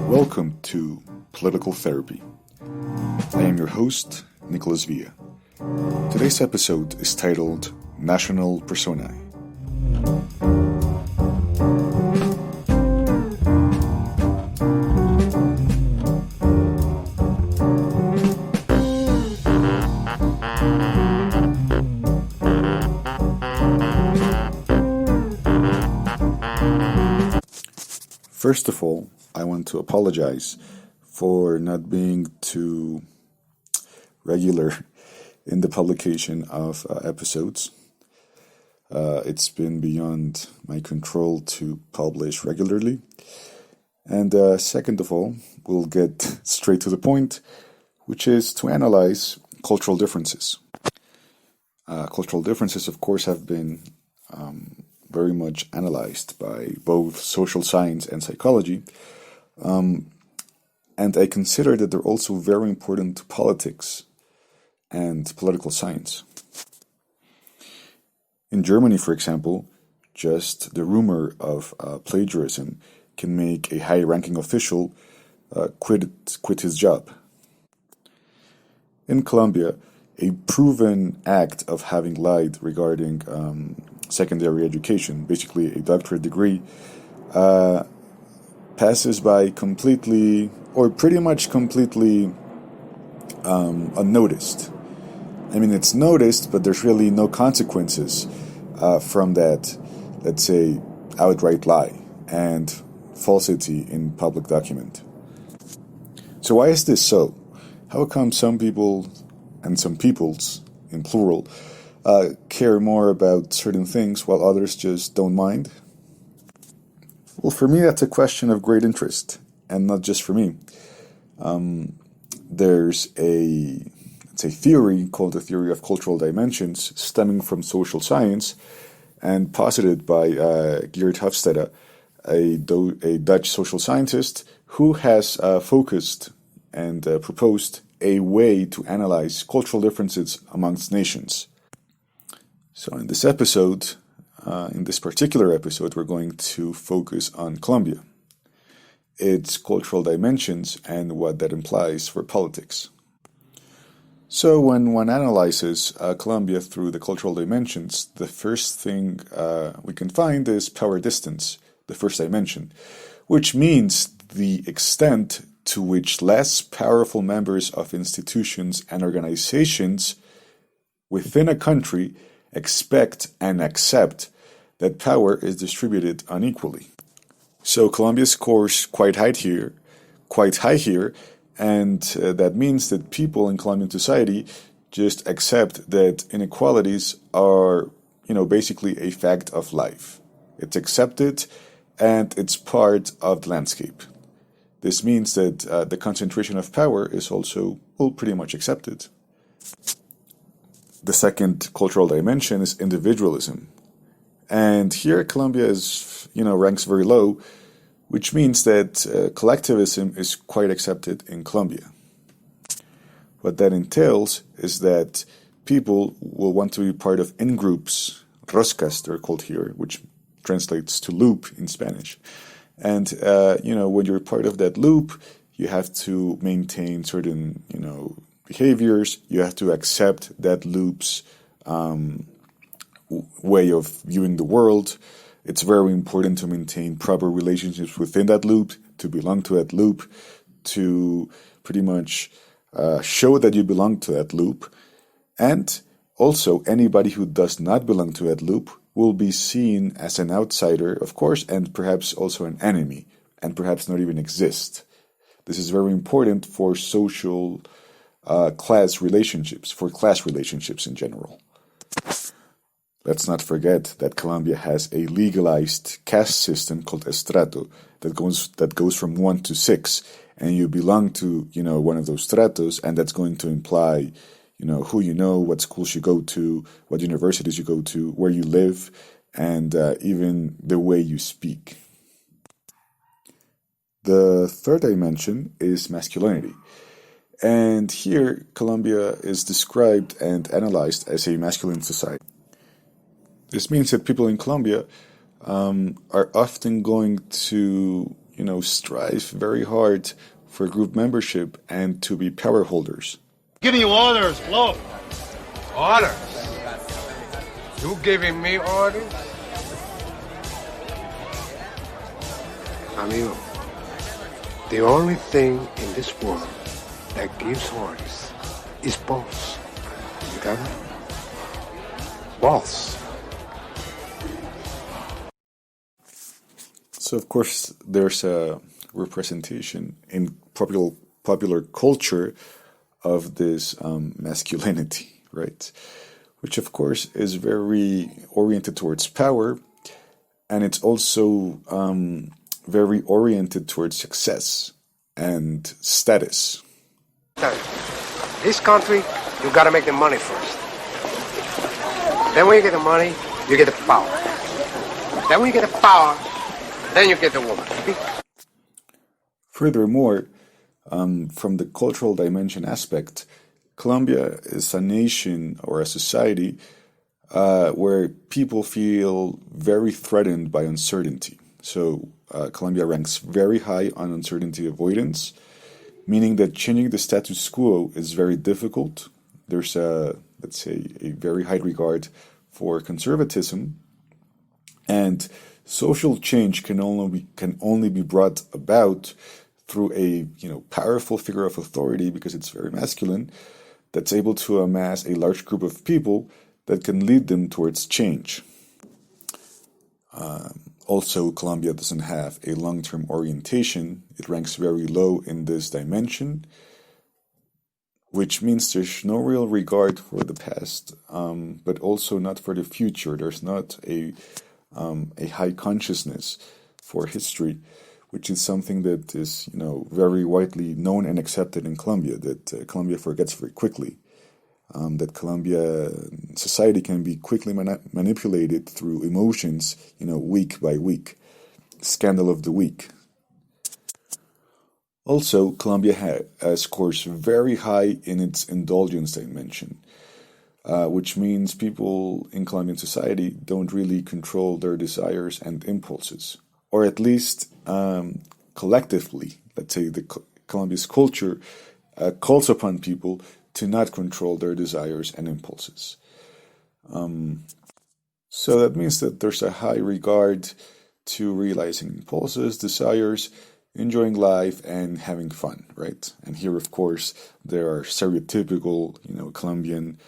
Welcome to Political Therapy. I am your host, Nicholas Villa. Today's episode is titled National Personae. First of all, I want to apologize for not being too regular in the publication of episodes. It's been beyond my control to publish regularly. And second of all, we'll get straight to the point, which is to analyze cultural differences. Cultural differences, of course, have been very much analyzed by both social science and psychology. And I consider that they're also very important to politics and political science. In Germany, for example, just the rumor of plagiarism can make a high-ranking official quit his job. In Colombia, a proven act of having lied regarding secondary education, basically a doctorate degree, passes by completely, or pretty much completely, unnoticed. I mean, it's noticed, but there's really no consequences from that, let's say, outright lie and falsity in public document. So why is this so? How come some people, and some peoples, in plural, care more about certain things while others just don't mind? Well, for me, that's a question of great interest, and not just for me. There's a theory called the theory of cultural dimensions, stemming from social science, and posited by Geert Hofstede, a Dutch social scientist, who has focused and proposed a way to analyze cultural differences amongst nations. So in this episode, in this particular episode, we're going to focus on Colombia, its cultural dimensions, and what that implies for politics. So when one analyzes Colombia through the cultural dimensions, the first thing we can find is power distance, the first dimension, which means the extent to which less powerful members of institutions and organizations within a country expect and accept that power is distributed unequally. So Colombia scores quite high here, and that means that people in Colombian society just accept that inequalities are, basically a fact of life. It's accepted, and it's part of the landscape. This means that the concentration of power is also, pretty much accepted. The second cultural dimension is individualism. And here Colombia is, ranks very low, which means that collectivism is quite accepted in Colombia. What that entails is that people will want to be part of in-groups, roscas they're called here, which translates to loop in Spanish. And, when you're part of that loop, you have to maintain certain, behaviors. You have to accept that loop's way of viewing the world. It's very important to maintain proper relationships within that loop, to belong to that loop, to pretty much show that you belong to that loop. And also, anybody who does not belong to that loop will be seen as an outsider, of course, and perhaps also an enemy, and perhaps not even exist. This is very important for social class relationships in general. Let's not forget that Colombia has a legalized caste system called estrato that goes from 1 to 6, and you belong to one of those stratos, and that's going to imply who you know, what schools you go to, what universities you go to, where you live, and even the way you speak. The third dimension is masculinity. And here, Colombia is described and analyzed as a masculine society. This means that people in Colombia are often going to, strive very hard for group membership and to be power holders. Giving you orders, Flo. Orders? You giving me orders? Amigo, the only thing in this world that gives orders is boss. You got me? Boss. So, of course, there's a representation in popular culture of this masculinity, right? Which, of course, is very oriented towards power, and it's also very oriented towards success and status. This country, you gotta make the money first. Then when you get the money, you get the power. Then when you get the power, then you get the woman. Furthermore, from the cultural dimension aspect, Colombia is a nation or a society where people feel very threatened by uncertainty. So Colombia ranks very high on uncertainty avoidance, meaning that changing the status quo is very difficult. There's let's say, a very high regard for conservatism, and social change can only be brought about through a powerful figure of authority, because it's very masculine, that's able to amass a large group of people that can lead them towards change. Also, Colombia doesn't have a long-term orientation. It ranks very low in this dimension, which means there's no real regard for the past, but also not for the future. There's not a high consciousness for history, which is something that is, very widely known and accepted in Colombia, that Colombia forgets very quickly. That Colombia society can be quickly manipulated through emotions, week by week. Scandal of the week. Also, Colombia scores very high in its indulgence dimension, which means people in Colombian society don't really control their desires and impulses, or at least collectively. Let's say Colombia's culture calls upon people to not control their desires and impulses. So that means that there's a high regard to realizing impulses, desires, enjoying life, and having fun, right? And here, of course, there are stereotypical, Colombian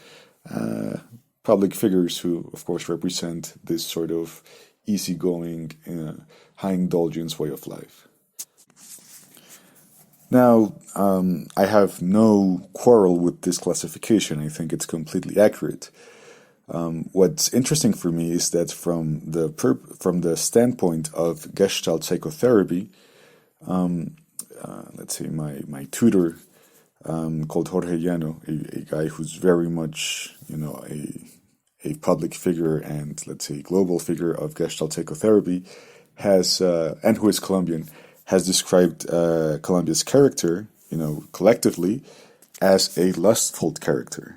public figures who, of course, represent this sort of easygoing, high indulgence way of life. Now, I have no quarrel with this classification. I think it's completely accurate. What's interesting for me is that from the standpoint of gestalt psychotherapy, let's say my tutor called Jorge Llano, a guy who's very much a public figure and, let's say, global figure of gestalt psychotherapy, has and who is Colombian, has described Colombia's character, collectively, as a lustful character.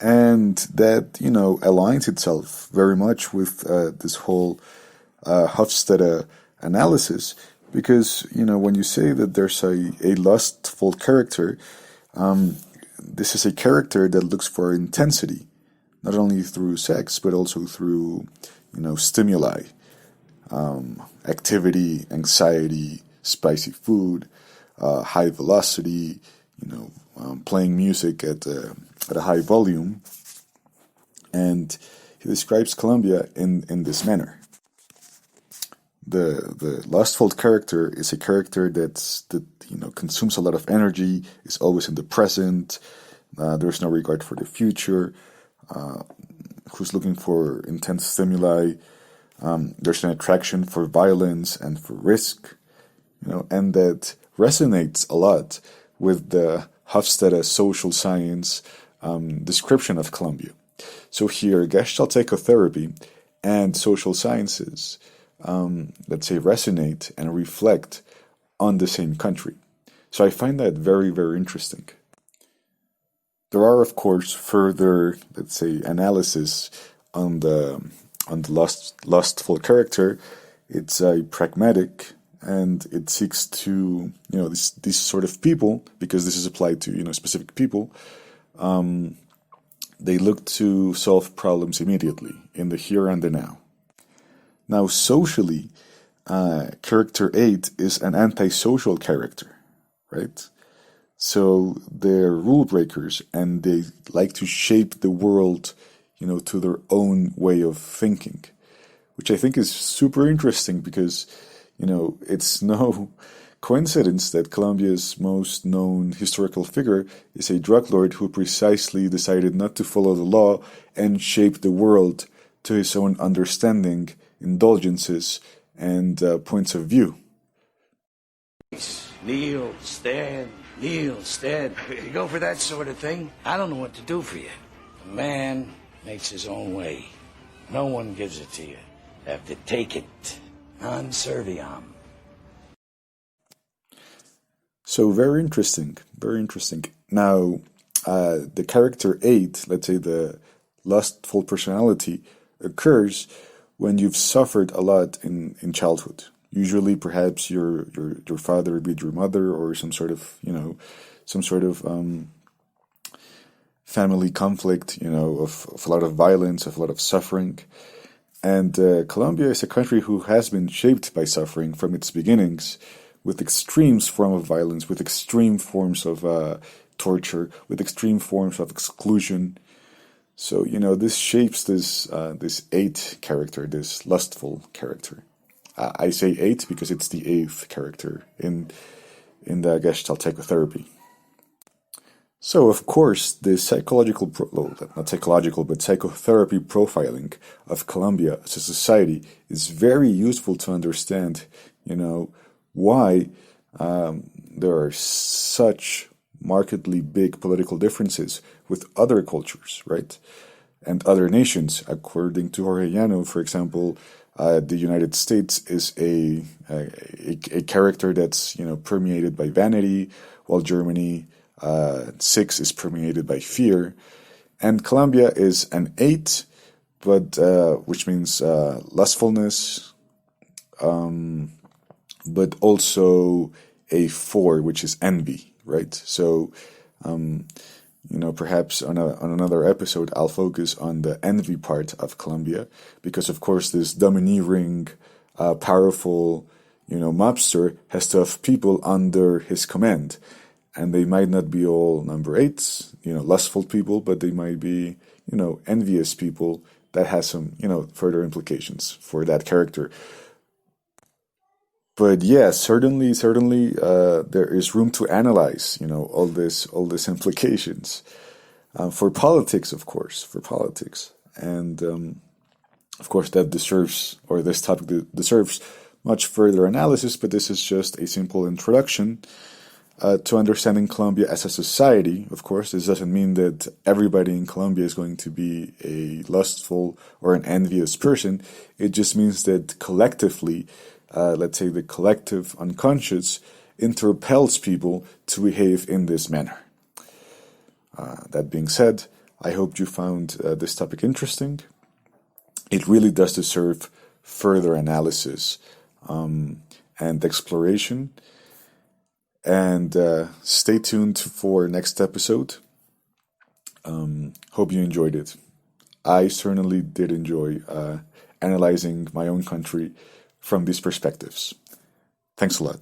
And that, aligns itself very much with this whole Hofstede analysis, because, when you say that there's a lustful character, this is a character that looks for intensity, not only through sex, but also through, stimuli. Activity, anxiety, spicy food, high velocity, playing music at a high volume. And he describes Colombia in this manner. The lustful character is a character that consumes a lot of energy, is always in the present, there's no regard for the future, who's looking for intense stimuli. There's an attraction for violence and for risk, and that resonates a lot with the Hofstede social science description of Colombia. So here, Gestalt psychotherapy and social sciences, let's say, resonate and reflect on the same country. So I find that very, very interesting. There are, of course, further, let's say, analysis on the on the lustful character, it's a pragmatic, and it seeks to, these sort of people, because this is applied to, specific people, they look to solve problems immediately, in the here and the now. Now, socially, character 8 is an antisocial character, right? So they're rule breakers, and they like to shape the world, to their own way of thinking, which I think is super interesting because, it's no coincidence that Colombia's most known historical figure is a drug lord who precisely decided not to follow the law and shape the world to his own understanding, indulgences, and points of view. Kneel, stand, kneel, stand. You go for that sort of thing, I don't know what to do for you. A man makes his own way. No one gives it to you. You have to take it. Non serviam. So very interesting, very interesting. Now, the character 8, let's say the lustful personality, occurs when you've suffered a lot in childhood. Usually, perhaps your father beat your mother, or some sort of family conflict, of a lot of violence, of a lot of suffering. And Colombia is a country who has been shaped by suffering from its beginnings, with extreme forms of violence, with extreme forms of torture, with extreme forms of exclusion. So, this shapes this 8 character, this lustful character. I say 8 because it's the 8th character in the gestalt psychotherapy. So, of course, the not psychological, but psychotherapy profiling of Colombia as a society is very useful to understand, why there are such markedly big political differences with other cultures, right? And other nations. According to Jorge Llano, for example, the United States is a character that's, permeated by vanity, while Germany 6 is permeated by fear, and Colombia is an 8, but which means lustfulness, but also a 4, which is envy, right? So, perhaps on another episode, I'll focus on the envy part of Colombia, because of course this domineering, powerful, mobster has to have people under his command. And they might not be all number 8s, lustful people, but they might be, envious people. That has some, further implications for that character. But yeah, certainly, there is room to analyze, all these implications for politics, of course, and of course this topic deserves much further analysis. But this is just a simple introduction to understanding Colombia as a society. Of course, this doesn't mean that everybody in Colombia is going to be a lustful or an envious person. It just means that collectively, let's say the collective unconscious interpels people to behave in this manner. That being said, I hope you found this topic interesting. It really does deserve further analysis and exploration. And stay tuned for next episode. Hope you enjoyed it. I certainly did enjoy analyzing my own country from these perspectives. Thanks a lot.